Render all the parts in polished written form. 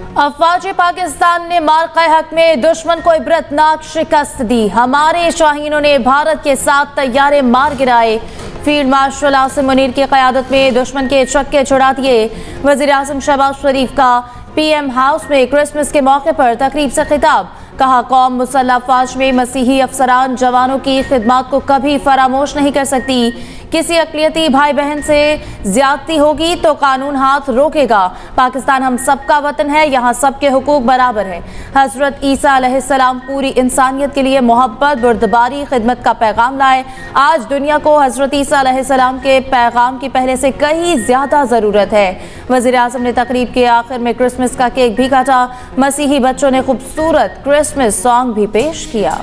अफवाज पाकिस्तान ने मार्का हक में दुश्मन को इबरतनाक शिकस्त दी। हमारे शाहीनों ने भारत के 7 तैयारे मार गिराए। फील्ड मार्शल आसिम मुनीर की क़यादत में दुश्मन के चक्के छुड़ा दिए। वज़ीर आज़म शहबाज शरीफ का PM हाउस में क्रिसमस के मौके पर तकरीब से खिताब। कहा, कौम मुसल्लह अफ़वाज में मसीही अफसरान जवानों की खिदमत को कभी फरामोश नहीं कर सकती। किसी अक़लियती भाई बहन से ज्यादती होगी तो कानून हाथ रोकेगा। पाकिस्तान हम सबका वतन है, यहाँ सबके हुकूक बराबर है। हज़रत ईसा अलैहिस्सलाम पूरी इंसानियत के लिए मोहब्बत, बुर्दबारी, खिदमत का पैगाम लाए। आज दुनिया को हज़रत ईसा अलैहिस्सलाम के पैगाम की पहले से कहीं ज्यादा ज़रूरत है। वज़ीर आज़म ने तकरीब के आखिर में क्रिसमस का केक भी काटा। मसीही बच्चों ने खूबसूरत क्रिसमस सॉन्ग भी पेश किया।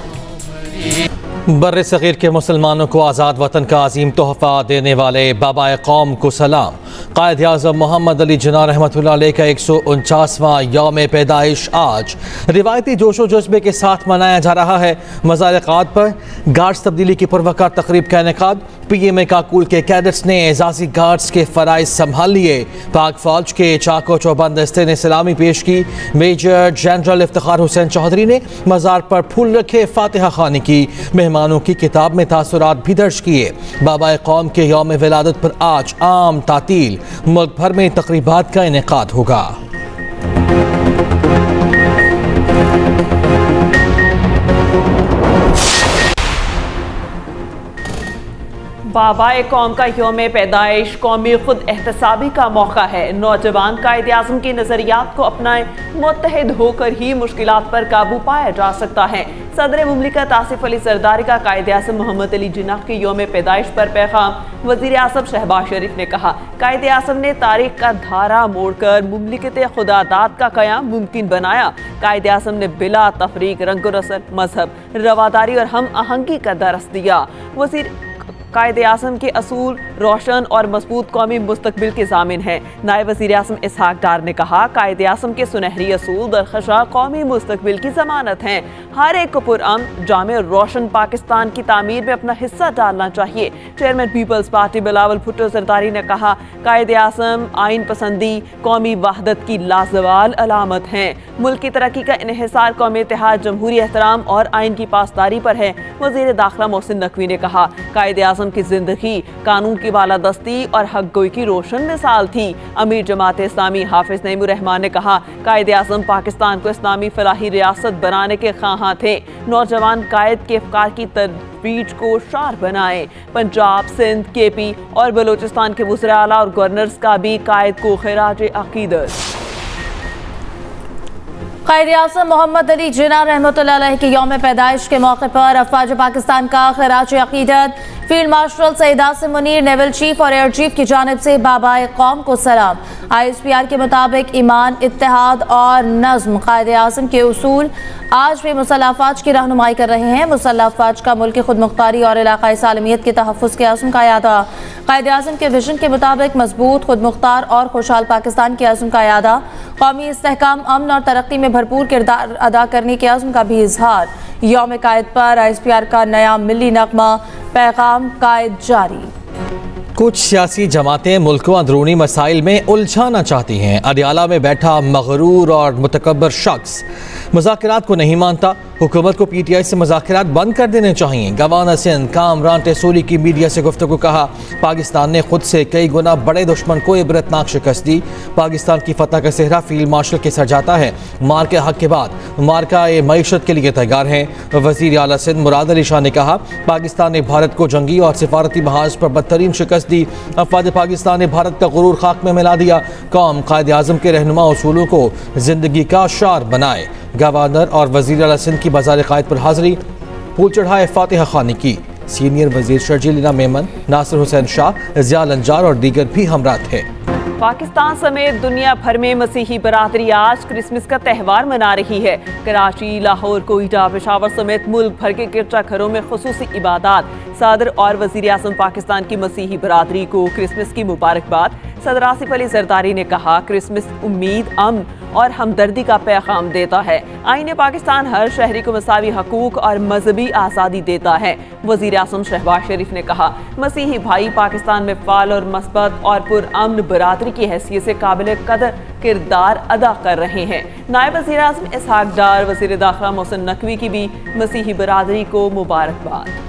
बर्रे सगीर के मुसलमानों को आज़ाद वतन का अजीम तोहफ़ा देने वाले बाबा कौम को सलाम। कायद आज़म मोहम्मद अली जिन्ना रहमतुल्लाह अलैह का 149वां यौम पैदाइश आज रिवायती जोशो जज्बे के साथ मनाया जा रहा है। मज़ार-ए-क़ाद पर गार्ड्स तब्दीली की पुरवकार तकरीब का इनेकाद। PMA काकूल के कैडेट्स ने एजाज़ी गार्ड्स के फ़राइज़ संभाल लिए। पाक फ़ौज के चाको चौबंद दस्ते ने सलामी पेश की। मेजर जनरल इफ्तिखार हुसैन चौधरी ने मज़ार पर फूल रखे, फातिहा ख़ानी की। मेहमानों की किताब में तासुरात भी दर्ज किए। बाबा कौम के यौम विलादत पर आज आम तातील मुल्क भर में तक़रीबात का इनेकाद होगा। बाबाए कौम का यौम पैदाइश कौमी खुद एहतसाबी का मौका है। नौजवान कायद आज़म के नज़रियात को अपनाएं। मुत्तहिद होकर ही मुश्किलात पर काबू पाया जा सकता है। सदर मुमलिकत आसिफ अली जरदारी का कायद आज़म मोहम्मद अली जिन्ना के यौम पैदाइश पर पैगाम। वज़ीर आज़म शहबाज शरीफ ने कहा, कायद आज़म ने तारीख का धारा मोड़कर मुमलिकत खुदादाद का क़याम मुमकिन बनाया। कायद आज़म ने बिला तफरीक रंग नस्ल, मजहब, रवादारी और हम आहंगी का दरस दिया। वज़ीर कायद आज़म के असूल रोशन और मजबूत कौमी मुस्तकबिल के ज़ामिन है। नायब वज़ीर आज़म इसहाक डार ने कहा, कायद आज़म के सुनहरी असूल दरख़शा कौमी मुस्तकबिल की ज़मानत हैं। हर एक को पुरअमन, जामे रोशन पाकिस्तान की तामीर में अपना हिस्सा डालना चाहिए। Chairman People's Party Bilawal Bhutto Zardari ने कहा, कायद आज़म आइन पसंदी कौमी वहदत की लाजवाल अलामत हैं। मुल्क की तरक्की का इन्हिसार कौमी इत्तेहाद, जमहूरी एहतराम और आइन की पासदारी पर है। वज़ीर दाखिला मोहसिन नकवी ने कहा, कायद आज़म की जिंदगी कानून की बालादस्ती और हक गोई की रोशन मिसाल थी। अमीर जमात इस्लामी हाफिज नईमुर रहमान ने कहा, कायद आज़म पाकिस्तान को इस्लामी फलाही रियासत बनाने के ख्वाहां थे। नौजवान कायद के अफकार की तजवीज को शार बनाए। पंजाब, सिंध, KP और बलोचिस्तान के वज़ीर आला और गवर्नर्स का भी कायद को खिराज अकीदत। कायद आज़म मोहम्मद अली जिन्ना रहमतुल्लाह अलैह के यौम पैदाइश के मौके पर अफवाज पाकिस्तान का खिराज अकीदत। Field marshal Saeed Asim Munir, naval chief और एयर चीफ की जानिब से बाबाए कौम को सलाम। ISPR के मुताबिक ईमान, इत्तेहाद और नज़्म कायद आज़म के उसूल आज भी मुसल्लह अफ़वाज की रहनुमाई कर रहे हैं। मुसल्लह अफ़वाज का मुल्क की खुद मुख्तारी और इलाक़ाई सालमियत के तहफ़्फ़ुज़ के अज़्म का यादा। कायद आज़म के विजन के मुताबिक मजबूत, खुद मुख्तार और खुशहाल पाकिस्तान के अज़्म का यादा। कौमी इस्तेहकाम, अमन और तरक्की में भरपूर किरदार अदा करने के अज़्म का भी इजहार। यौम कायद पर ISPR का नया मिली नगमा पैगाम कायद जारी। कुछ सियासी जमातें मुल्क को अंदरूनी मसाइल में उलझाना चाहती हैं। अडियाला में बैठा मगरूर और मुतकब्बर शख्स मुज़ाकरात को नहीं मानता। हुकूमत को PTI से मुज़ाकरात बंद कर देने चाहिए। गवर्नर सिंध कामरान टेसूरी की मीडिया से गुफ्तगू कहा, पाकिस्तान ने खुद से कई गुना बड़े दुश्मन को इबरतनाक शिकस्त दी। पाकिस्तान की फतह का सेहरा फील्ड मार्शल के सर जाता है। मार के हक के बाद मार्का मईशत के लिए तैयार हैं। वज़ीर आला सिंध मुराद अली शाह ने कहा, पाकिस्तान ने भारत को जंगी और सिफारती महाज पर बदतरीन शिकस्त दी। अफवाज पाकिस्तान ने भारत का गुरूर खाक में मिला दिया। कौम कायद आज़म के रहनुमा उसूलों को जिंदगी का शार बनाए। गवर्नर और वज़ीर आला सिंध की बाज़ार क़ायद पर हाज़री, फूल चढ़ाए, फातिहा ख़ानी की। सीनियर वज़ीर शर्जीला मेमन, नासिर हुसैन शाह, ज़िया लंजार और दीगर भी हमरा थे। पाकिस्तान समेत दुनिया भर में मसीही बरादरी आज क्रिसमस का त्यौहार मना रही है। कराची, लाहौर, कोयटा, पेशावर समेत मुल्क भर के गिरजाघरों में खुसूसी इबादत। सदर और वज़ीर आज़म पाकिस्तान की मसीही बरादरी को क्रिसमस की मुबारकबाद। सदर आसिफ अली जरदारी ने कहा, क्रिसमस उम्मीद, अमन और हमदर्दी का पैगाम देता है। आईन पाकिस्तान हर शहरी को मसावी हकूक और मजहबी आज़ादी देता है। वज़ीर आज़म शहबाज शरीफ ने कहा, मसीही भाई पाकिस्तान में फ़ाल और मस्बत और पुरअमन बरादरी की हैसियत से काबिल कदर किरदार अदा कर रहे हैं। नायब वज़ीर आज़म इसहाक डार, वज़ीर दाखिला मोहसिन नकवी की भी मसीही बरादरी को मुबारकबाद।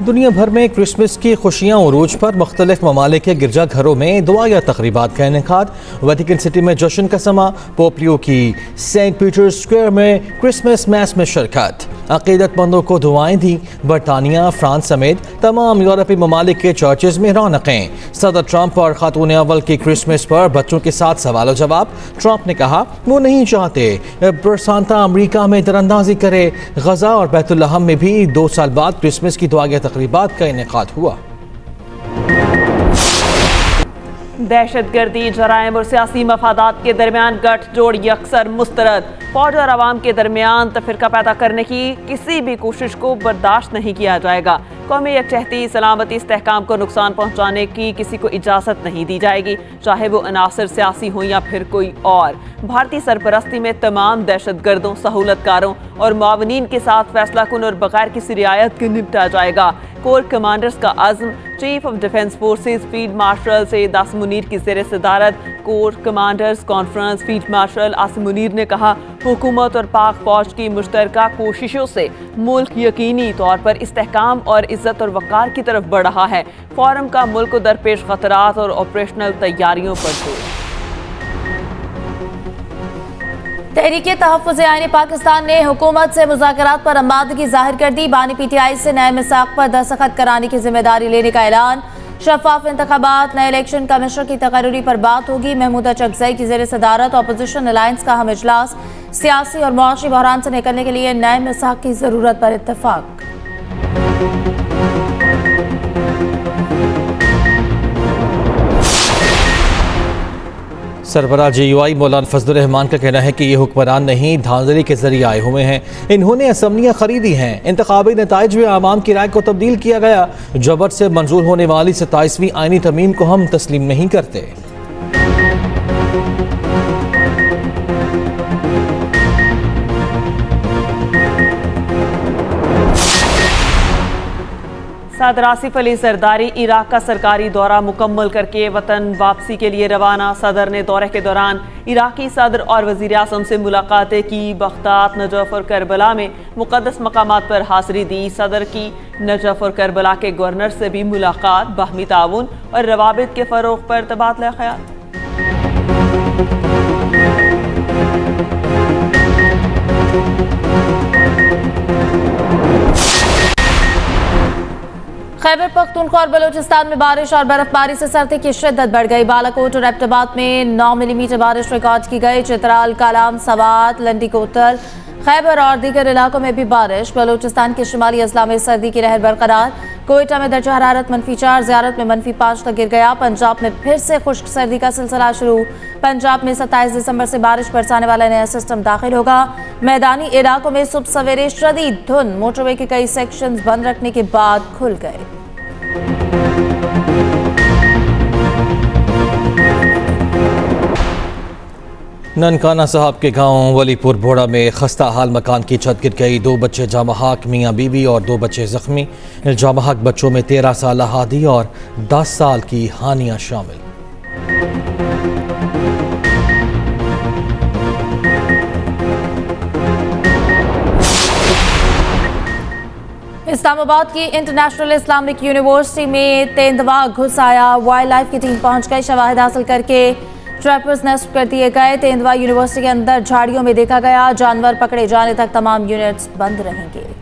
दुनिया भर में क्रिसमस की खुशियां उरूज पर मुख्तलिफ ममालिक के गिरजा घरों में दुआ या तकरीबात का इनेकाद। वेटिकन सिटी में जश्न का समा, पोप लियो की सेंट पीटर्स स्क्वायर में क्रिसमस मैस में शिरकत, अकीदतमंदों को दुआएं दी। बरतानिया, फ्रांस समेत तमाम यूरोपीय ममालिक के चर्चेज में रौनकें। सदर ट्रंप और खातून अव्वल की क्रिसमस पर बच्चों के साथ सवाल जवाब। ट्रंप ने कहा वो नहीं चाहते बरसांता अमरीका में दरअंदाजी करे। गजा और बैतुल्लहम में भी 2 साल बाद क्रिसमस की दुआ या तकरीबात का इनेकाद हुआ। दहशतगर्दी, जराइम और सियासी मफादात के दरमियान गठजोड़ यकसर मुस्तरद। फौज और आवाम के दरमियान तफरीका पैदा करने की किसी भी कोशिश को बर्दाश्त नहीं किया जाएगा। कौमी यकजहती, सलामती, इस्तेहकाम को नुकसान पहुँचाने की किसी को इजाज़त नहीं दी जाएगी, चाहे वो अनासर सियासी हो या फिर कोई और। भारतीय सरपरस्ती में तमाम दहशतगर्दों, सहूलतकारों और मावनीन के साथ फैसला कुन और बगैर किसी रियायत के निपटा जाएगा। कोर कमांडर्स का अज़्म। Chief of defence forces field marshal Syed Asim Munir की ज़ेर सदारत core commanders conference field marshal Asim Munir ने कहा, हुकूमत और पाक फौज की मुश्तरका कोशिशों से मुल्क यकीनी तौर पर इस्तेहकाम और इज्जत और वक़ार की तरफ बढ़ रहा है। फोरम का मुल्क को दरपेश खतरात और ऑपरेशनल तैयारियों पर जोर। तहरीक तहफ़्फ़ुज़ आईन पाकिस्तान ने हुकूमत से मुज़ाकरात पर आमादगी जाहिर कर दी। बानी PTI से नए मिसाक पर दस्तखत कराने की जिम्मेदारी लेने का ऐलान। शफाफ इंतखाबात, नए इलेक्शन कमीशन की तकर्री पर बात होगी। महमूदा चकजई की ज़ेर सदारत अपोजिशन अलायंस का अहम इजलास। सियासी और मुआशी बहरान से निकलने के लिए नए मिसाक की ज़रूरत पर इत्तफाक। सरबराह GUI मौलाना फजलुर रहमान का कहना है कि ये हुक्मरान नहीं, धांधली के जरिए आए हुए हैं। इन्होंने असम्बलियाँ खरीदी हैं। इंतखाबी नताइज में आवाम की राय को तब्दील किया गया। जबर से मंजूर होने वाली 27वीं आईनी तरमीम को हम तस्लीम नहीं करते। सदर आसिफ अली जरदारी इराक का सरकारी दौरा मुकम्मल करके वतन वापसी के लिए रवाना। सदर ने दौरे के दौरान इराकी सदर और वज़ीर आज़म से मुलाकातें की। बगदाद, नजफ और करबला में मुक़द्दस मकामात पर हाज़िरी दी। सदर की नजफ और करबला के गवर्नर से भी मुलाकात। बाहमी ताउन और रवाबित के फ़रोग़ पर तबादला ख्याल। खैबर पख्तूनख्वा और बलूचिस्तान में बारिश और बर्फबारी से सर्दी की शिद्दत बढ़ गई। बालाकोट और एबटाबाद में 9 मिलीमीटर बारिश रिकॉर्ड की गई। चित्राल, कालाम, सवात, लंडी कोतल, खैबर और दीगर इलाकों में भी बारिश। बलूचिस्तान के शुमाली अजला में सर्दी की लहर बरकरार। कोयटा में दर्जा हरारत -4, ज़ियारत में -5 तक गिर गया। पंजाब में फिर से खुश्क सर्दी का सिलसिला शुरू। पंजाब में 27 दिसंबर से बारिश बरसाने वाला नया सिस्टम दाखिल होगा। मैदानी इलाकों में सुबह सवेरे शदीद धुंध। मोटरवे के कई सेक्शंस बंद रखने के बाद खुल गए। ननकाना साहब के गांव वलीपुर बोड़ा में खस्ता हाल मकान की छत गिर गई। 2 बच्चे जामहाक मियाँ बीवी और 2 बच्चे जख्मी। जामहाक बच्चों में 13 साल हादी और 10 साल की हानिया शामिल। इस्लामाबाद की इंटरनेशनल इस्लामिक यूनिवर्सिटी में तेंदुआ घुस आया। वाइल्ड लाइफ की टीम पहुंच गई। शवाहिद हासिल करके ट्रैपर्स नष्ट कर दिए गए। तेंदुआ यूनिवर्सिटी के अंदर झाड़ियों में देखा गया। जानवर पकड़े जाने तक तमाम यूनिट्स बंद रहेंगे।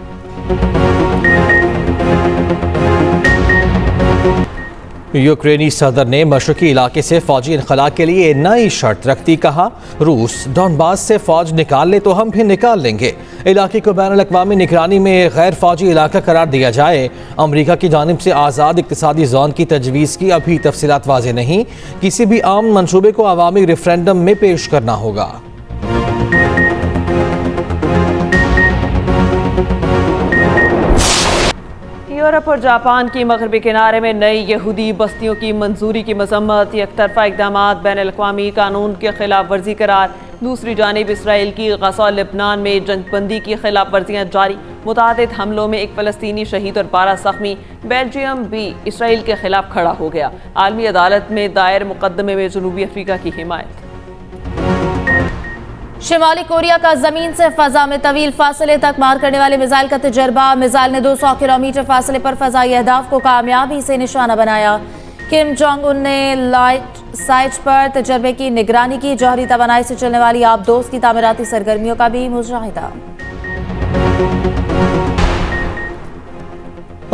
यूक्रेनी सदर ने मशरकी इलाके से फौजी इनखला के लिए नई शर्त रख दी। कहा, रूस डॉनबास से फौज निकाल ले तो हम भी निकाल लेंगे। इलाके को बैनुल-अक़वामी निगरानी में गैर फौजी इलाका करार दिया जाए। अमरीका की जानिब से आज़ाद इक़्तिसादी जोन की तजवीज़ की अभी तफसीलात वाज़ेह नहीं। किसी भी आम मनसूबे को अवामी रेफरेंडम में पेश करना होगा। यूरोप और जापान की मगरबी किनारे में नई यहूदी बस्तियों की मंजूरी की मजम्मत, एकतरफा इकदाम बैनुल-अक़वामी कानून की खिलाफ वर्जी करार। दूसरी जानिब इसराइल की गज़ा लेबनान में जंगबंदी की खिलाफ वर्जियाँ जारी। मुतादिद हमलों में एक फ़लस्तीनी शहीद और 12 ज़ख्मी। बेल्जियम भी इसराइल के खिलाफ खड़ा हो गया। आलमी अदालत में दायर मुकदमे में जनूबी अफ्रीका की हिमायत। शिमाली कोरिया का जमीन से फजा में तवील फासले तक मार करने वाले मिसाइल का तजर्बा। मिसाइल ने 200 किलोमीटर फासले पर फजाई अहदाफ को कामयाबी से निशाना बनाया। किम जोंग उन ने लाइट साइट पर तजर्बे की निगरानी की। जौहरी तवानाई से चलने वाली आबदोज की तामीराती सरगर्मियों का भी मुशाहिदा।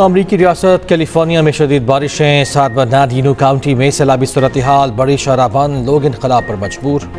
अमरीकी रियासत कैलिफोर्निया में शदीद बारिशें। साथ बर्नार्डिनो काउंटी में सैलाबी सूरत हाल, बड़ी शराबन, लोग इनकलाब पर मजबूर।